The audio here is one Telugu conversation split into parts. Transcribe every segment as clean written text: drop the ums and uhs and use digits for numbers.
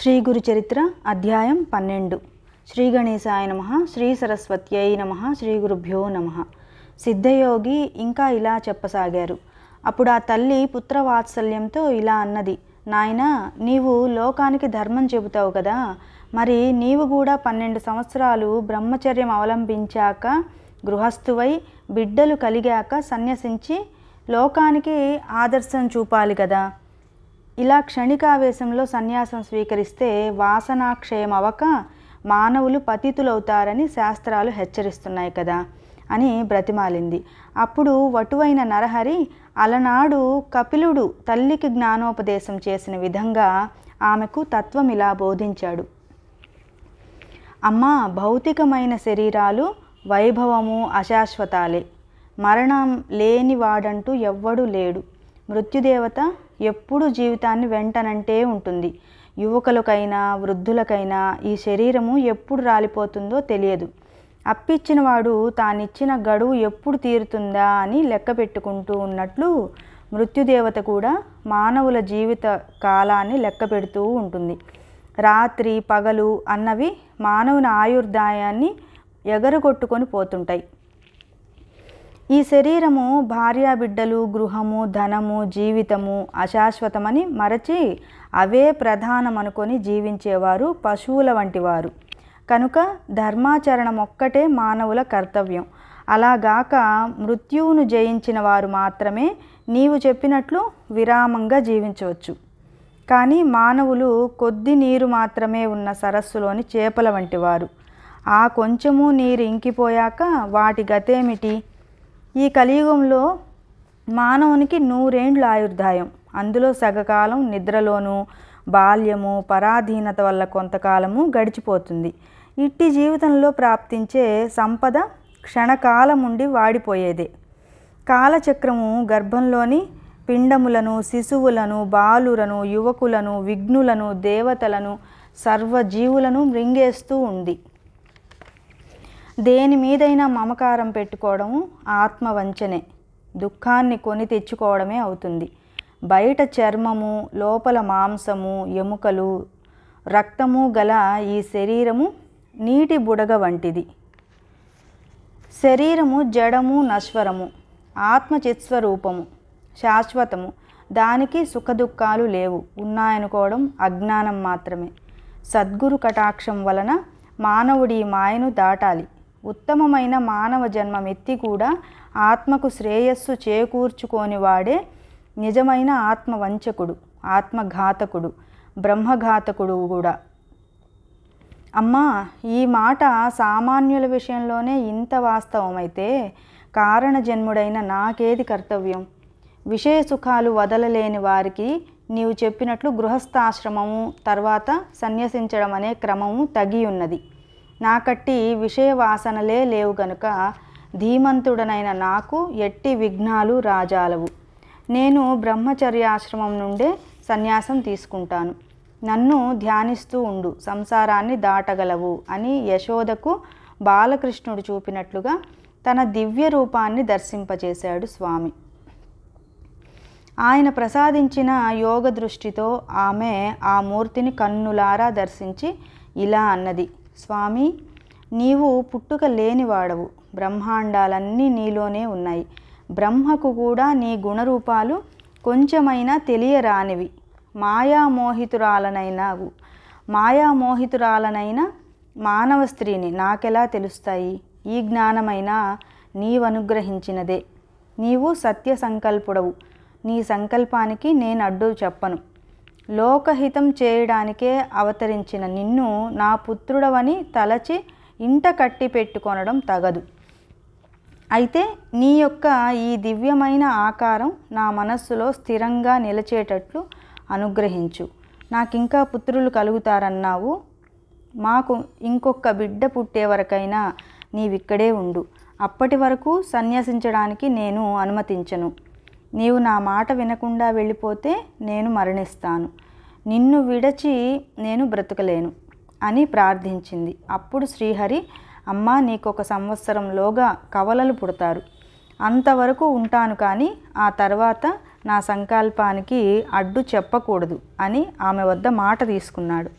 శ్రీ గురు చరిత్ర అధ్యాయం 12. శ్రీ గణేశాయ నమః. శ్రీ సరస్వత్యై నమః. శ్రీ గురుభ్యో నమః. సిద్ధయోగి ఇంకా ఇలా చెప్పసాగారు. అప్పుడు ఆ తల్లి పుత్రవాత్సల్యంతో ఇలా అన్నది, నాయనా, నీవు లోకానికి ధర్మం చెబుతావు కదా, మరి నీవు కూడా 12 సంవత్సరాలు బ్రహ్మచర్యం అవలంబించాక గృహస్థువై బిడ్డలు కలిగాక సన్యసించి లోకానికి ఆదర్శం చూపాలి కదా. ఇలా క్షణికావేశంలో సన్యాసం స్వీకరిస్తే వాసనాక్షయం అవక మానవులు పతితులవుతారని శాస్త్రాలు హెచ్చరిస్తున్నాయి కదా అని బ్రతిమాలింది. అప్పుడు వటువైన నరహరి అలనాడు కపిలుడు తల్లికి జ్ఞానోపదేశం చేసిన విధంగా ఆమెకు తత్వం ఇలా బోధించాడు. అమ్మా, భౌతికమైన శరీరాలు వైభవము అశాశ్వతాలే. మరణం లేనివాడంటూ ఎవ్వడూ లేడు. మృత్యుదేవత ఎప్పుడు జీవితాన్ని వెంటనంటే ఉంటుంది. యువకులకైనా వృద్ధులకైనా ఈ శరీరము ఎప్పుడు రాలిపోతుందో తెలియదు. అప్పిచ్చినవాడు తానిచ్చిన గడువు ఎప్పుడు తీరుతుందా అని లెక్క పెట్టుకుంటూ ఉన్నట్లు మృత్యుదేవత కూడా మానవుల జీవిత కాలాన్ని లెక్క పెడుతూ ఉంటుంది. రాత్రి పగలు అన్నవి మానవుని ఆయుర్దాయాన్ని ఎగరగొట్టుకొని పోతుంటాయి. ఈ శరీరము, భార్యాబిడ్డలు, గృహము, ధనము, జీవితము అశాశ్వతమని మరచి అవే ప్రధానమనుకొని జీవించేవారు పశువుల వంటివారు. కనుక ధర్మాచరణం ఒక్కటే మానవుల కర్తవ్యం. అలాగాక మృత్యువును జయించిన వారు మాత్రమే నీవు చెప్పినట్లు విరామంగా జీవించవచ్చు. కానీ మానవులు కొద్ది నీరు మాత్రమే ఉన్న సరస్సులోని చేపల వంటివారు. ఆ కొంచెము నీరు ఇంకిపోయాక వాటి గతేమిటి? ఈ కలియుగంలో మానవునికి 100 ఏండ్ల ఆయుర్దాయం. అందులో సగకాలం నిద్రలోనూ, బాల్యము, పరాధీనత వల్ల కొంతకాలము గడిచిపోతుంది. ఇట్టి జీవితంలో ప్రాప్తించే సంపద క్షణకాలం ఉండి వాడిపోయేదే. కాలచక్రము గర్భంలోని పిండములను, శిశువులను, బాలులను, యువకులను, విఘ్నులను, దేవతలను, సర్వజీవులను మృంగేస్తూ ఉంది. దేని మీదైనా మమకారం పెట్టుకోవడము ఆత్మవంచనే. దుఃఖాన్ని కొని తెచ్చుకోవడమే అవుతుంది. బయట చర్మము, లోపల మాంసము, ఎముకలు, రక్తము గల ఈ శరీరము నీటి బుడగ వంటిది. శరీరము జడము, నశ్వరము. ఆత్మ చిత్స్వరూపము, శాశ్వతము. దానికి సుఖదుఖాలు లేవు. ఉన్నాయనుకోవడం అజ్ఞానం మాత్రమే. సద్గురు కటాక్షం వలన మానవుడి మాయను దాటాలి. ఉత్తమమైన మానవ జన్మమెత్తి కూడా ఆత్మకు శ్రేయస్సు చేకూర్చుకోని వాడే నిజమైన ఆత్మవంచకుడు, ఆత్మఘాతకుడు, బ్రహ్మఘాతకుడు కూడా. అమ్మా, ఈ మాట సామాన్యుల విషయంలోనే ఇంత వాస్తవమైతే కారణజన్ముడైన నాకేది కర్తవ్యం? విషయ సుఖాలు వదలలేని వారికి నీవు చెప్పినట్లు గృహస్థాశ్రమము తర్వాత సన్యసించడం అనే క్రమము తగి ఉన్నది. నాకట్టి విషయ వాసనలే లేవు గనుక ధీమంతుడనైన నాకు ఎట్టి విఘ్నాలు రాజాలవు. నేను బ్రహ్మచర్యాశ్రమం నుండే సన్యాసం తీసుకుంటాను. నన్ను ధ్యానిస్తూ ఉండు, సంసారాన్ని దాటగలవు అని యశోదకు బాలకృష్ణుడు చూపినట్లుగా తన దివ్య రూపాన్ని దర్శింపచేశాడు స్వామి. ఆయన ప్రసాదించిన యోగ దృష్టితో ఆమె ఆ మూర్తిని కన్నులారా దర్శించి ఇలా అన్నది, స్వామి, నీవు పుట్టుక లేనివాడవు. బ్రహ్మాండాలన్నీ నీలోనే ఉన్నాయి. బ్రహ్మకు కూడా నీ గుణరూపాలు కొంచెమైనా తెలియరానివి. మాయామోహితురాలనైనా మానవ స్త్రీని నాకెలా తెలుస్తాయి? ఈ జ్ఞానమైనా నీవనుగ్రహించినదే. నీవు సత్య సంకల్పుడవు. నీ సంకల్పానికి నేను అడ్డు చెప్పను. లోకహితం చేయడానికే అవతరించిన నిన్ను నా పుత్రుడవని తలచి ఇంట కట్టి పెట్టుకొనడం తగదు. అయితే నీ యొక్క ఈ దివ్యమైన ఆకారం నా మనస్సులో స్థిరంగా నిలిచేటట్లు అనుగ్రహించు. నాకింకా పుత్రులు కలుగుతారన్నావు. మాకు ఇంకొక బిడ్డ పుట్టే వరకైనా నీవిక్కడే ఉండు. అప్పటి వరకు సన్యసించడానికి నేను అనుమతించను. నీవు నా మాట వినకుండా వెళ్ళిపోతే నేను మరణిస్తాను. నిన్ను విడచి నేను బ్రతకలేను అని ప్రార్థించింది. అప్పుడు శ్రీహరి, అమ్మా, నీకొక సంవత్సరంలోగా కవలలు పుడతారు. అంతవరకు ఉంటాను, కానీ ఆ తర్వాత నా సంకల్పానికి అడ్డు చెప్పకూడదు అని ఆమె వద్ద మాట తీసుకున్నాడు.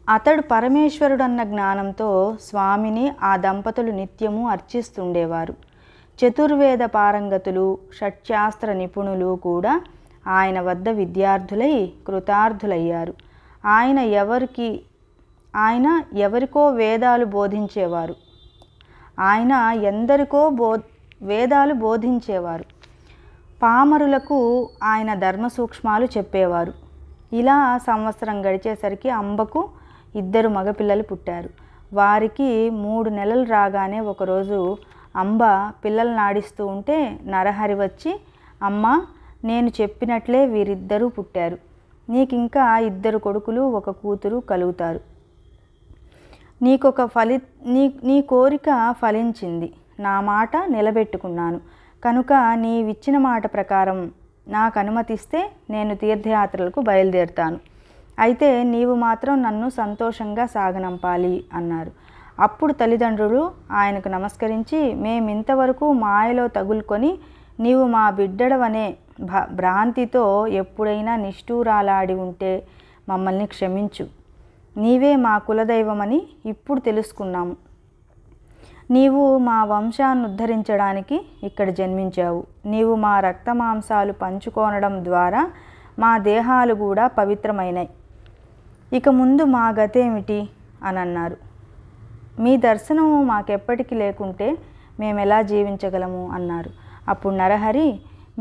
అతడు పరమేశ్వరుడన్న జ్ఞానంతో స్వామిని ఆ దంపతులు నిత్యము అర్చిస్తుండేవారు. చతుర్వేద పారంగతులు, షట్శాస్త్ర నిపుణులు కూడా ఆయన వద్ద విద్యార్థులై కృతార్థులయ్యారు. ఆయన ఎవరికో వేదాలు బోధించేవారు. ఆయన ఎందరికో వేదాలు బోధించేవారు. పామరులకు ఆయన ధర్మ సూక్ష్మాలు చెప్పేవారు. ఇలా సంవత్సరం గడిచేసరికి అంబకు 2 మగపిల్లలు పుట్టారు. వారికి 3 నెలలు రాగానే ఒకరోజు అంబ పిల్లలు నాడిస్తూ ఉంటే నరహరి వచ్చి, అమ్మ, నేను చెప్పినట్లే వీరిద్దరూ పుట్టారు. నీకింకా 2 కొడుకులు 1 కూతురు కలుగుతారు. నీ కోరిక ఫలించింది. నా మాట నిలబెట్టుకున్నాను కనుక నీవిచ్చిన మాట ప్రకారం నాకు అనుమతిస్తే నేను తీర్థయాత్రలకు బయలుదేరుతాను. అయితే నీవు మాత్రం నన్ను సంతోషంగా సాగనంపాలి అన్నారు. అప్పుడు తల్లిదండ్రులు ఆయనకు నమస్కరించి, మేమింతవరకు మాయలో తగులుకొని నీవు మా బిడ్డడవనే భ్రాంతితో ఎప్పుడైనా నిష్ఠూరాలాడి ఉంటే మమ్మల్ని క్షమించు. నీవే మా కులదైవమని ఇప్పుడు తెలుసుకున్నాము. నీవు మా వంశాన్ని ఉద్ధరించడానికి ఇక్కడ జన్మించావు. నీవు మా రక్తమాంసాలు పంచుకోనడం ద్వారా మా దేహాలు కూడా పవిత్రమైనాయి. ఇక ముందు మా గతేమిటి అని అన్నారు. మీ దర్శనము మాకెప్పటికీ లేకుంటే మేమెలా జీవించగలము అన్నారు. అప్పుడు నరహరి,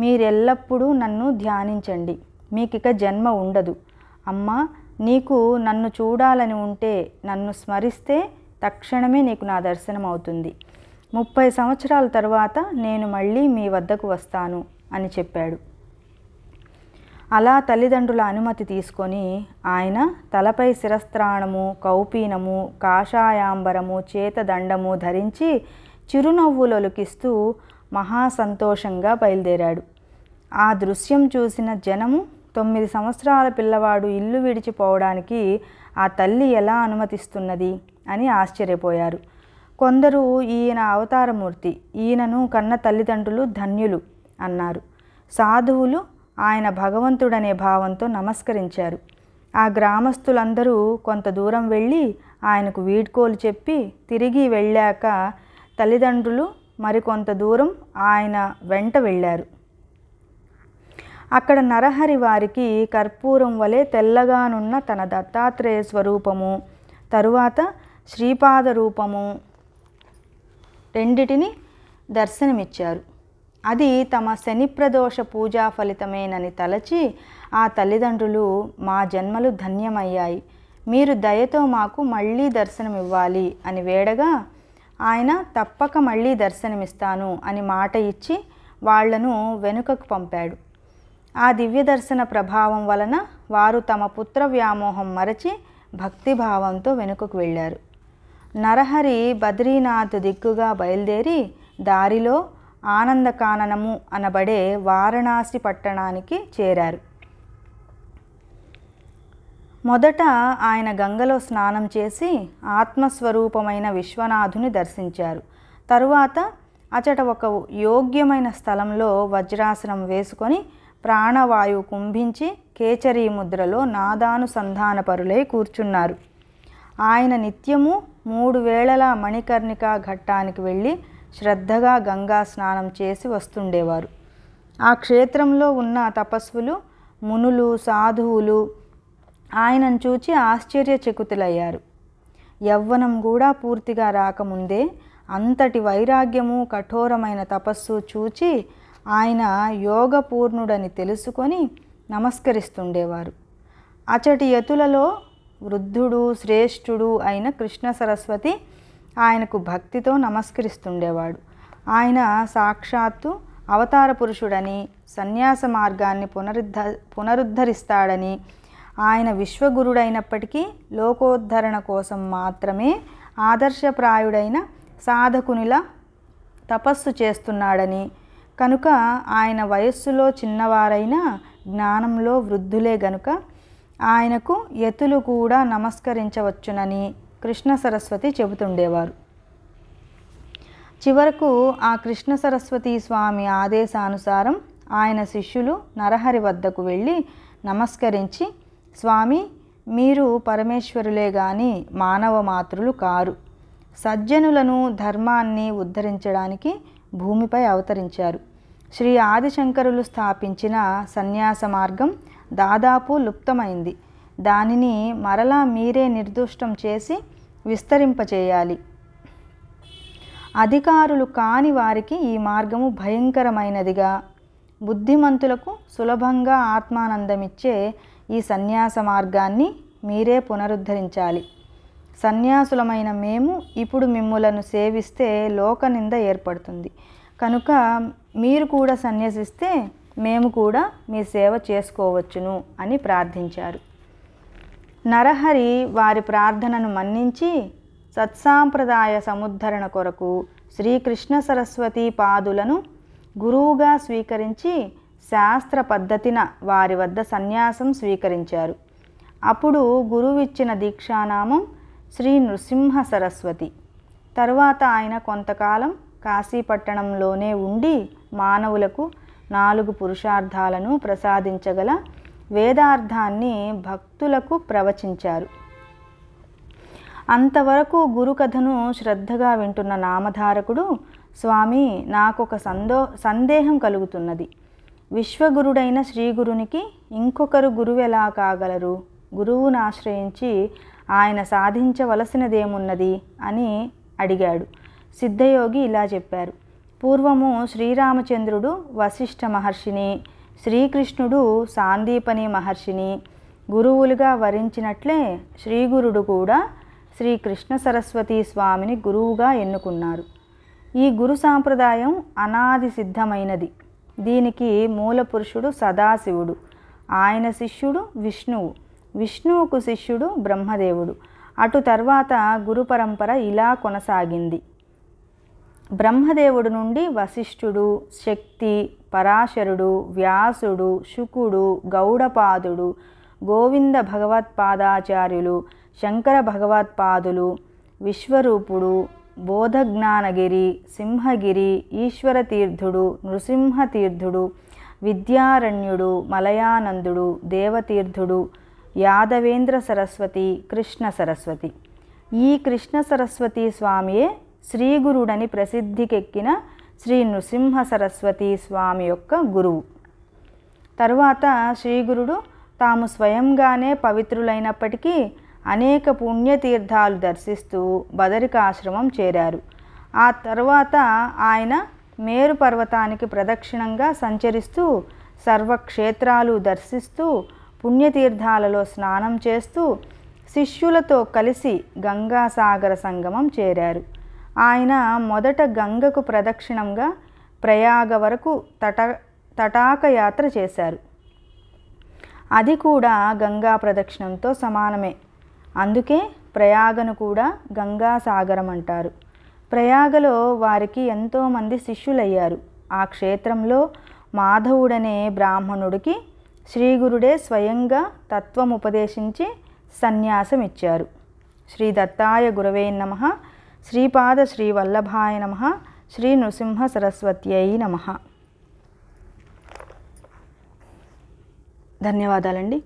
మీరెల్లప్పుడూ నన్ను ధ్యానించండి, మీకిక జన్మ ఉండదు. అమ్మా, నీకు నన్ను చూడాలని ఉంటే నన్ను స్మరిస్తే తక్షణమే నీకు నా దర్శనం అవుతుంది. 30 సంవత్సరాల తర్వాత నేను మళ్ళీ మీ వద్దకు వస్తాను అని చెప్పాడు. అలా తల్లిదండ్రుల అనుమతి తీసుకొని ఆయన తలపై శిరస్త్రాణము, కౌపీనము, కాషాయాంబరము, చేతదండము ధరించి చిరునవ్వులొలికిస్తూ మహాసంతోషంగా బయలుదేరాడు. ఆ దృశ్యం చూసిన జనము 9 సంవత్సరాల పిల్లవాడు ఇల్లు విడిచిపోవడానికి ఆ తల్లి ఎలా అనుమతిస్తున్నది అని ఆశ్చర్యపోయారు. కొందరు ఈయన అవతారమూర్తి, ఈయనను కన్న తల్లిదండ్రులు ధన్యులు అన్నారు. సాధువులు ఆయన భగవంతుడనే భావంతో నమస్కరించారు. ఆ గ్రామస్తులందరూ కొంత దూరం వెళ్ళి ఆయనకు వీడ్కోలు చెప్పి తిరిగి వెళ్ళాక తల్లిదండ్రులు మరికొంత దూరం ఆయన వెంట వెళ్ళారు. అక్కడ నరహరి వారికి కర్పూరం వలె తెల్లగానున్న తన దత్తాత్రేయ స్వరూపము, తరువాత శ్రీపాద రూపము రెండిటిని దర్శనమిచ్చారు. అది తమ శనిప్రదోష పూజా ఫలితమేనని తలచి ఆ తల్లిదండ్రులు, మా జన్మలు ధన్యమయ్యాయి, మీరు దయతో మాకు మళ్ళీ దర్శనమివ్వాలి అని వేడగా ఆయన తప్పక మళ్ళీ దర్శనమిస్తాను అని మాట ఇచ్చి వాళ్లను వెనుకకు పంపాడు. ఆ దివ్య దర్శన ప్రభావం వలన వారు తమ పుత్ర వ్యామోహం మరచి భక్తిభావంతో వెనుకకు వెళ్ళారు. నరహరి బద్రీనాథ్ దిక్కుగా బయలుదేరి దారిలో ఆనందకాననము అనబడే వారణాసి పట్టణానికి చేరారు. మొదట ఆయన గంగలో స్నానం చేసి ఆత్మస్వరూపమైన విశ్వనాథుని దర్శించారు. తరువాత అచట ఒక యోగ్యమైన స్థలంలో వజ్రాసనం వేసుకొని ప్రాణవాయువు కుంభించి కేచరీ ముద్రలో నాదానుసంధానపరులై కూర్చున్నారు. ఆయన నిత్యము 3 వేళల మణికర్ణికా ఘట్టానికి వెళ్ళి శ్రద్ధగా గంగా స్నానం చేసి వస్తుండేవారు. ఆ క్షేత్రంలో ఉన్న తపస్వులు, మునులు, సాధువులు ఆయనను చూచి ఆశ్చర్యచకితులయ్యారు. యవ్వనం కూడా పూర్తిగా రాకముందే అంతటి వైరాగ్యము, కఠోరమైన తపస్సు చూచి ఆయన యోగపూర్ణుడని తెలుసుకొని నమస్కరిస్తుండేవారు. అచటి యతులలో వృద్ధుడు, శ్రేష్ఠుడు అయిన కృష్ణ సరస్వతి ఆయనకు భక్తితో నమస్కరిస్తుండేవాడు. ఆయన సాక్షాత్తు అవతార పురుషుడని, సన్యాస మార్గాన్ని పునరుద్ధరిస్తాడని, ఆయన విశ్వగురుడైనప్పటికీ లోకోద్ధరణ కోసం మాత్రమే ఆదర్శప్రాయుడైన సాధకునిలా తపస్సు చేస్తున్నాడని, కనుక ఆయన వయస్సులో చిన్నవారైన జ్ఞానంలో వృద్ధులే గనుక ఆయనకు యతులు కూడా నమస్కరించవచ్చునని కృష్ణ సరస్వతి చెబుతుండేవారు. చివరకు ఆ కృష్ణ సరస్వతి స్వామి ఆదేశానుసారం ఆయన శిష్యులు నరహరి వద్దకు వెళ్ళి నమస్కరించి, స్వామి, మీరు పరమేశ్వరులే గాని మానవ మాతృలు కారు. సజ్జనులను ధర్మాన్ని ఉద్ధరించడానికి భూమిపై అవతరించారు. శ్రీ ఆదిశంకరులు స్థాపించిన సన్యాస మార్గం దాదాపు లుప్తమైంది. దానిని మరలా మీరే నిర్దుష్టం చేసి విస్తరింపచేయాలి. అధికారులు కాని వారికి ఈ మార్గము భయంకరమైనదిగా, బుద్ధిమంతులకు సులభంగా ఆత్మానందమిచ్చే ఈ సన్యాస మార్గాన్ని మీరే పునరుద్ధరించాలి. సన్యాసులమైన మేము ఇప్పుడు మిమ్ములను సేవిస్తే లోకనింద ఏర్పడుతుంది. కనుక మీరు కూడా సన్యసిస్తే మేము కూడా మీ సేవ చేసుకోవచ్చును అని ప్రార్థించారు. నరహరి వారి ప్రార్థనను మన్నించి సత్సాంప్రదాయ సముద్ధరణ కొరకు శ్రీకృష్ణ సరస్వతి పాదులను గురువుగా స్వీకరించి శాస్త్ర పద్ధతిన వారి వద్ద సన్యాసం స్వీకరించారు. అప్పుడు గురువిచ్చిన దీక్షానామం శ్రీ నృసింహ సరస్వతి. తరువాత ఆయన కొంతకాలం కాశీపట్టణంలోనే ఉండి మానవులకు 4 పురుషార్థాలను ప్రసాదించగల వేదార్థాన్ని భక్తులకు ప్రవచించారు. అంతవరకు గురుకథను శ్రద్ధగా వింటున్న నామధారకుడు, స్వామి, నాకొక సందేహం కలుగుతున్నది. విశ్వగురుడైన శ్రీగురునికి ఇంకొకరు గురువెలా కాగలరు? గురువును ఆశ్రయించి ఆయన సాధించవలసినదేమున్నది అని అడిగాడు. సిద్ధయోగి ఇలా చెప్పారు. పూర్వము శ్రీరామచంద్రుడు వశిష్ఠ మహర్షిని, శ్రీకృష్ణుడు సాందీపని మహర్షిని గురువులుగా వరించినట్లే శ్రీగురుడు కూడా శ్రీకృష్ణ సరస్వతి స్వామిని గురువుగా ఎన్నుకున్నారు. ఈ గురు సాంప్రదాయం అనాది సిద్ధమైనది. దీనికి మూల పురుషుడు సదాశివుడు, ఆయన శిష్యుడు విష్ణువు, విష్ణువుకు శిష్యుడు బ్రహ్మదేవుడు. అటు తర్వాత గురు పరంపర ఇలా కొనసాగింది. బ్రహ్మదేవుడు నుండి వశిష్ఠుడు, శక్తి, పరాశరుడు, వ్యాసుడు, శుకుడు, గౌడపాదుడు, గోవింద భగవత్పాదాచార్యులు, శంకర భగవత్పాదులు, విశ్వరూపుడు, బోధజ్ఞానగిరి, సింహగిరి, ఈశ్వరతీర్థుడు, నృసింహతీర్థుడు, విద్యారణ్యుడు, మలయానందుడు, దేవతీర్థుడు, యాదవేంద్ర సరస్వతి, కృష్ణ సరస్వతి. ఈ కృష్ణ సరస్వతి స్వామియే శ్రీగురుడని ప్రసిద్ధికెక్కిన శ్రీ నృసింహ సరస్వతి స్వామి యొక్క గురువు. తరువాత శ్రీగురుడు తాము స్వయంగానే పవిత్రులైనప్పటికీ అనేక పుణ్యతీర్థాలు దర్శిస్తూ బదరికాశ్రమం చేరారు. ఆ తర్వాత ఆయన మేరు పర్వతానికి ప్రదక్షిణంగా సంచరిస్తూ సర్వక్షేత్రాలు దర్శిస్తూ పుణ్యతీర్థాలలో స్నానం చేస్తూ శిష్యులతో కలిసి గంగాసాగర సంగమం చేరారు. ఆయన మొదట గంగకు ప్రదక్షిణంగా ప్రయాగ వరకు తటాక యాత్ర చేశారు. అది కూడా గంగా ప్రదక్షిణంతో సమానమే. అందుకే ప్రయాగను కూడా గంగాసాగరం అంటారు. ప్రయాగలో వారికి ఎంతోమంది శిష్యులయ్యారు. ఆ క్షేత్రంలో మాధవుడనే బ్రాహ్మణుడికి శ్రీగురుడే స్వయంగా తత్వం ఉపదేశించి సన్యాసం ఇచ్చారు. శ్రీ దత్తాయ గురవే నమః. శ్రీపాద శ్రీవల్లభాయ నమః. శ్రీ నృసింహ సరస్వత్యై నమః. ధన్యవాదాలండి.